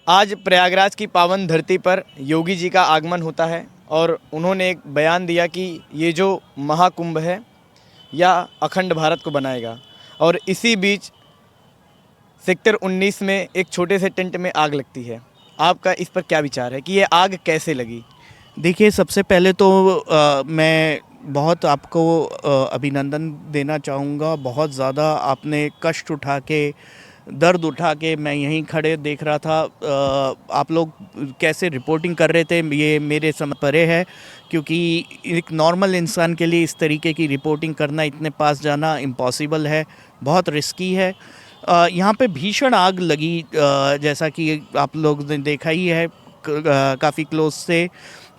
आज प्रयागराज की पावन धरती पर योगी जी का आगमन होता है और उन्होंने एक बयान दिया कि ये जो महाकुंभ है या अखंड भारत को बनाएगा। और इसी बीच सेक्टर 19 में एक छोटे से टेंट में आग लगती है। आपका इस पर क्या विचार है कि ये आग कैसे लगी? देखिए, सबसे पहले तो मैं बहुत आपको अभिनंदन देना चाहूँगा। बहुत ज़्यादा आपने कष्ट उठा के, दर्द उठा के, मैं यहीं खड़े देख रहा था आप लोग कैसे रिपोर्टिंग कर रहे थे। ये मेरे समझ परे है, क्योंकि एक नॉर्मल इंसान के लिए इस तरीके की रिपोर्टिंग करना, इतने पास जाना इम्पॉसिबल है, बहुत रिस्की है। यहाँ पे भीषण आग लगी, जैसा कि आप लोग ने देखा ही है काफ़ी क्लोज से।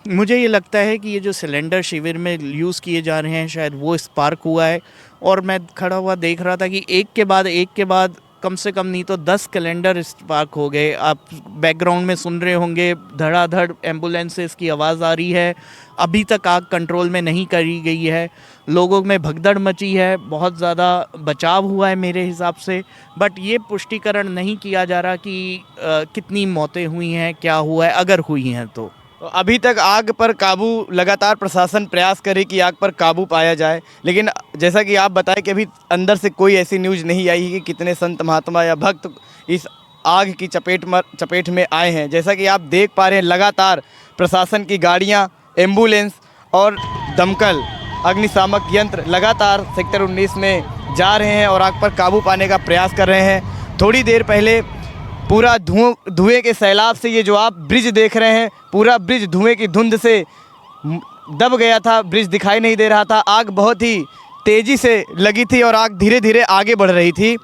मुझे ये लगता है कि ये जो सिलेंडर शिविर में यूज़ किए जा रहे हैं, शायद वो स्पार्क हुआ है। और मैं खड़ा हुआ देख रहा था कि एक के बाद कम से कम नहीं तो 10 कैलेंडर स्पार्क हो गए। आप बैकग्राउंड में सुन रहे होंगे, धड़ाधड़ एम्बुलेंसेस की आवाज़ आ रही है। अभी तक आग कंट्रोल में नहीं करी गई है, लोगों में भगदड़ मची है, बहुत ज़्यादा बचाव हुआ है मेरे हिसाब से। बट ये पुष्टिकरण नहीं किया जा रहा कि कितनी मौतें हुई हैं, क्या हुआ है, अगर हुई हैं तो। अभी तक आग पर काबू लगातार प्रशासन प्रयास करे कि आग पर काबू पाया जाए, लेकिन जैसा कि आप बताएं कि अभी अंदर से कोई ऐसी न्यूज़ नहीं आई है कि कितने संत महात्मा या भक्त इस आग की चपेट में आए हैं। जैसा कि आप देख पा रहे हैं, लगातार प्रशासन की गाड़ियां, एम्बुलेंस और दमकल अग्निशामक यंत्र लगातार सेक्टर 19 में जा रहे हैं और आग पर काबू पाने का प्रयास कर रहे हैं। थोड़ी देर पहले पूरा धुएं के सैलाब से ये जो आप ब्रिज देख रहे हैं, पूरा ब्रिज धुएं की धुंध से दब गया था, ब्रिज दिखाई नहीं दे रहा था। आग बहुत ही तेज़ी से लगी थी और आग धीरे धीरे आगे बढ़ रही थी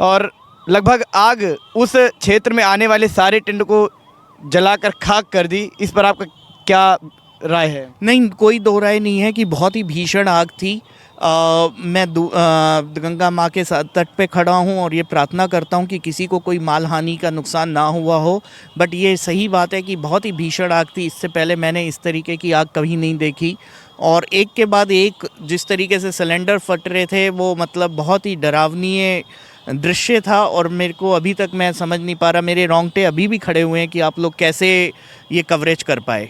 और लगभग आग उस क्षेत्र में आने वाले सारे टेंट को जलाकर खाक कर दी। इस पर आपका क्या राय है? नहीं, कोई दो राय नहीं है कि बहुत ही भीषण आग थी। मैं गंगा माँ के साथ तट पे खड़ा हूँ और ये प्रार्थना करता हूँ कि किसी को कोई माल हानि का नुकसान ना हुआ हो। बट ये सही बात है कि बहुत ही भीषण आग थी। इससे पहले मैंने इस तरीके की आग कभी नहीं देखी और एक के बाद एक जिस तरीके से सिलेंडर फट रहे थे, वो मतलब बहुत ही डरावनीय दृश्य था। और मेरे को अभी तक मैं समझ नहीं पा रहा, मेरे रोंगटे अभी भी खड़े हुए हैं कि आप लोग कैसे ये कवरेज कर पाए।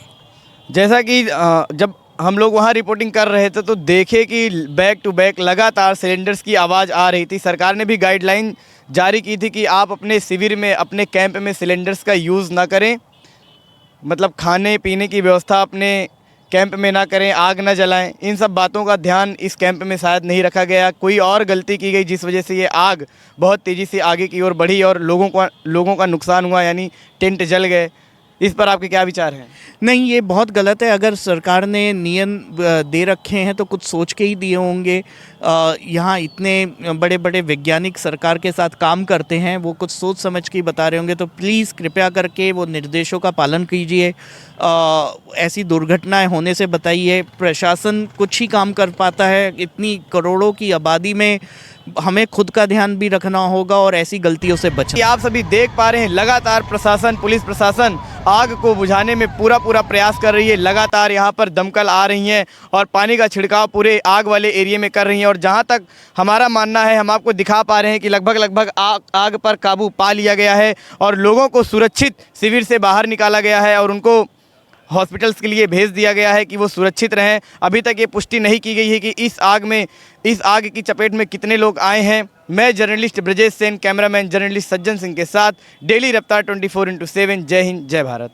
जैसा कि जब हम लोग वहाँ रिपोर्टिंग कर रहे थे तो देखे कि बैक टू बैक लगातार सिलेंडर्स की आवाज़ आ रही थी। सरकार ने भी गाइडलाइन जारी की थी कि आप अपने शिविर में, अपने कैंप में सिलेंडर्स का यूज़ ना करें, मतलब खाने पीने की व्यवस्था अपने कैंप में ना करें, आग ना जलाएं। इन सब बातों का ध्यान इस कैंप में शायद नहीं रखा गया। कोई और गलती की गई जिस वजह से ये आग बहुत तेज़ी से आगे की ओर बढ़ी और लोगों का नुकसान हुआ, यानी टेंट जल गए। इस पर आपके क्या विचार हैं? नहीं, ये बहुत गलत है। अगर सरकार ने नियम दे रखे हैं तो कुछ सोच के ही दिए होंगे। यहाँ इतने बड़े बड़े वैज्ञानिक सरकार के साथ काम करते हैं, वो कुछ सोच समझ के ही बता रहे होंगे। तो प्लीज़ कृपया करके वो निर्देशों का पालन कीजिए। ऐसी दुर्घटनाएं होने से बताइए। प्रशासन कुछ ही काम कर पाता है, इतनी करोड़ों की आबादी में हमें खुद का ध्यान भी रखना होगा और ऐसी गलतियों से बचना। आप सभी देख पा रहे हैं, लगातार प्रशासन, पुलिस प्रशासन आग को बुझाने में पूरा प्रयास कर रही है। लगातार यहाँ पर दमकल आ रही हैं और पानी का छिड़काव पूरे आग वाले एरिया में कर रही हैं। और जहाँ तक हमारा मानना है, हम आपको दिखा पा रहे हैं कि लगभग आग पर काबू पा लिया गया है और लोगों को सुरक्षित शिविर से बाहर निकाला गया है और उनको हॉस्पिटल्स के लिए भेज दिया गया है कि वो सुरक्षित रहें। अभी तक ये पुष्टि नहीं की गई है कि इस आग की चपेट में कितने लोग आए हैं। मैं journalist Brajesh Sen, cameraman journalist Sajjan Singh के साथ डेली रफ्तार 24/7। जय हिंद, जय भारत।